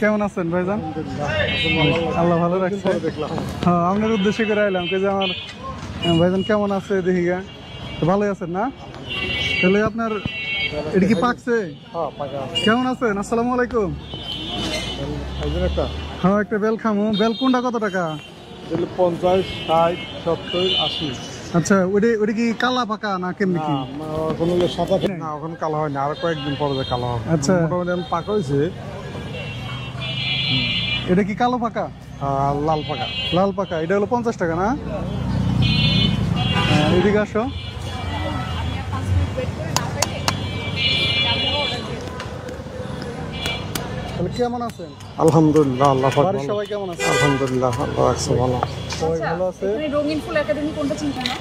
কেমন আছেন ভাইজান? আল্লাহ ভালো রাখছে। হ্যাঁ, আপনার উদ্দেশ্যে করে আইলাম যে আমার ভাইজান কেমন আছে দেখি গা। ভালোই আছেন না? তাহলে আপনার এটা কি পাকছে? কেমন আছেন? আসসালামু আলাইকুম। হ্যাঁ, একটা বেল খামু। বেল কোনটা কত টাকা? 50, 60, 70, 80। আচ্ছা, ওটা কি কালা পাকা না কেমনি কি? ওখানে সাদা না, ওখানে কালো হয় না, আর কয়েকদিন পরে কালো হবে। আচ্ছা, মোটামুটি পাকা হয়েছে। এটা কি কালো পাকা? লাল পাকা। লাল পাকা, এটা হলো 50 টাকা না? এদিকে আসো। কেমন আছেন? আলহামদুলিল্লাহ, আল্লাহ পাক বাড়ির সবাই কেমন আছে? আলহামদুলিল্লাহ, আল্লাহ রাখছে ভালো। সবাই ভালো আছে। রঙিন ফুল একাডেমি কোনটা চিনতেন না?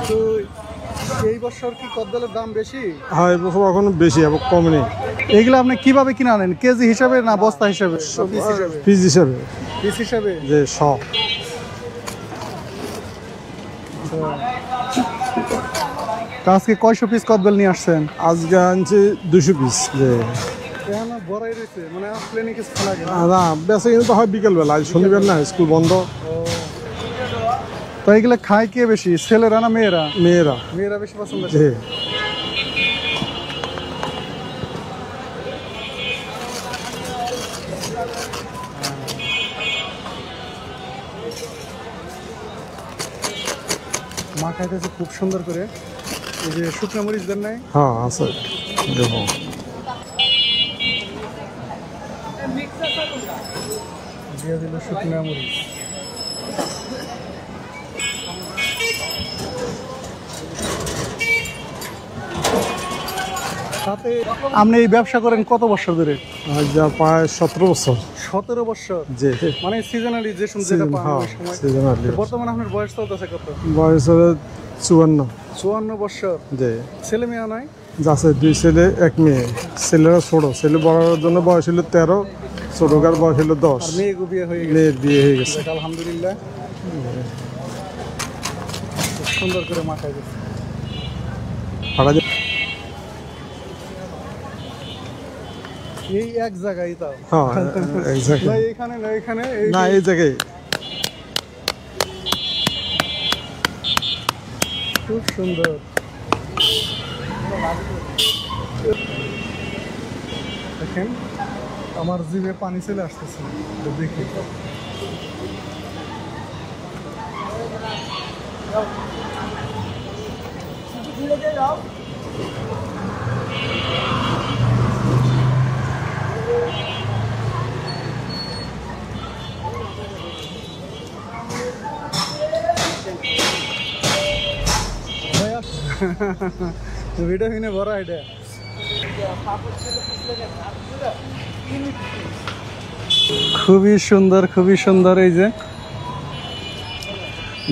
তো এই বছর কি কদবেলের দাম বেশি? হ্যাঁ, এই বছর এখন বেশি এবং কম নেই। এইগুলো আপনি কিভাবে কিনে আনেন? কেজি হিসাবে না বস্তা হিসাবে? পিস হিসাবে। পিস হিসাবে? যে সব আজকে কয়শো পিস কদবেল নিয়ে আসছেন? আজকে আনছি 200 পিস। যে বড়াই রয়েছে মানে ক্লিনিক খোলা গেল না, বেচা কিন্তু হয় বিকেলবেলা, আজ শনিবার না, স্কুল বন্ধ। তো এইগুলো খায় কে বেশি, ছেলেরা না মেয়েরা? মেয়েরা। মেয়েরা বেশি পছন্দ করে। জি। মা খাইতেছে খুব সুন্দর করে। এই যে শুকনো মরিচ দেন নাই? হ্যাঁ, আছে দেবো। দিয়ে দিল শুকনো মরিচ। সাথে আপনি এই ব্যবসা করেন কত বছর ধরে? আজ যা প্রায় 17 বছর। 17 বছর? জি। মানে সিজনালি যে যেটা পান ওই সময়। সিজনালি। বর্তমানে আপনার বয়স চলতেছে কত? বয়স হলো 54। 54 বছর। জি। ছেলে মেয়ে নাই? আছে 2 ছেলে 1 মেয়ে। ছেলেরা ছোট, ছেলে বড়ার জন্য বয়স হলো 13, ছোটকার বয়স হলো 10। আর মেয়ে বিয়ে হয়ে গেছে? মেয়ের বিয়ে হয়ে গেছে। আলহামদুলিল্লাহ, সুন্দর করে মাখাই গেছে। এই এক জায়গায় তাও? হ্যাঁ, এক জায়গায়। না এখানে না, এখানে না, এই জায়গায়। খুব সুন্দর। দেখেন আমার জিভে পানি চলে আসতেছে দেখি। ভিটামিনে ভরা এটা। খুবই সুন্দর, খুবই সুন্দর। এই যে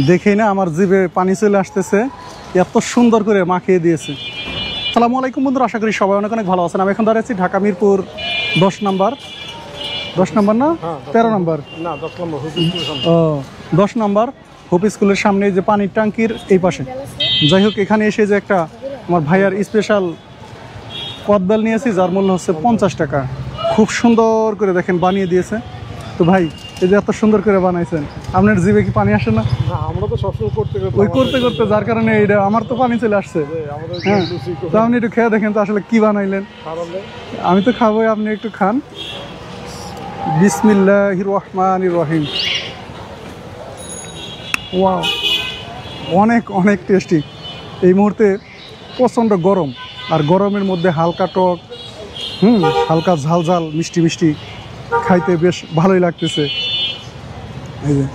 দেখেই না আমার জিভে পানি চলে আসতেছে, এত সুন্দর করে মাখিয়ে দিয়েছে। আসসালামু আলাইকুম বন্ধুরা, আশা করি সবাই অনেক অনেক ভালো আছেন। আমি এখন দাঁড়িয়েছি ঢাকা মিরপুর 10 নম্বর। 10 নম্বর না 13 নম্বর? না, 10 নম্বর। ও, 10 নম্বর হোপ স্কুলের সামনে যে পানির ট্যাঙ্কির এই পাশে। যাই হোক, এখানে এসে যে একটা আমার ভাইয়ার স্পেশাল কদবেল নিয়েছি, যার মূল্য হচ্ছে 50 টাকা। খুব সুন্দর করে দেখেন বানিয়ে দিয়েছে। তো ভাই, এই যে এত সুন্দর করে বানাইছেন, আপনার জিভে কি পানি আসে না? আমরা তো সবসময় করতে করতে যার কারণে এটা আমার তো পানি চলে আসছে। হ্যাঁ, তো আপনি একটু খেয়ে দেখেন তো আসলে কি বানাইলেন। আমি তো খাবোই, আপনি একটু খান। বিসমিল্লাহির রহমানির রহিম। ওয়াও, অনেক অনেক টেস্টি। এই মুহূর্তে প্রচণ্ড গরম, আর গরমের মধ্যে হালকা টক, হালকা ঝাল ঝাল, মিষ্টি মিষ্টি, খাইতে বেশ ভালোই লাগতেছে। এই যে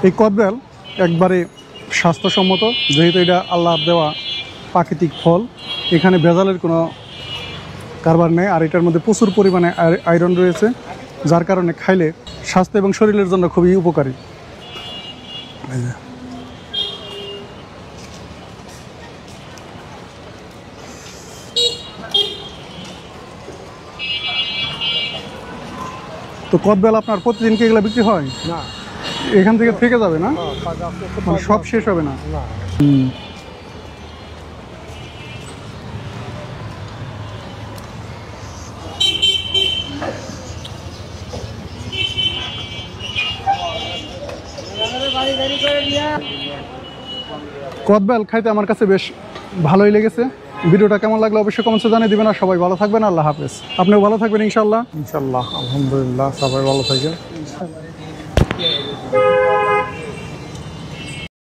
এই কদবেল একবারে স্বাস্থ্যসম্মত, যেহেতু এটা আল্লাহর দেওয়া প্রাকৃতিক ফল, এখানে ভেজালের কোনো কারবার নেই। আর এটার মধ্যে প্রচুর পরিমাণে আয়রন রয়েছে, যার কারণে খাইলে স্বাস্থ্য এবং শরীরের জন্য খুবই উপকারী। তো কদবেল আপনার প্রতিদিন কি এগুলো বিক্রি হয়? না, এখান থেকে যাবে না, মানে সব শেষ হবে না। হুম। কদবেল খাইতে আমার কাছে বেশ ভালোই লেগেছে। ভিডিওটা কেমন লাগলো অবশ্যই কমেন্টসে জানিয়ে দিবেন। আর সবাই ভালো থাকবেন, আল্লাহ হাফেজ। আপনিও ভালো থাকবেন ইনশাল্লাহ। ইনশাল্লাহ, আলহামদুলিল্লাহ, সবাই ভালো থাকেন।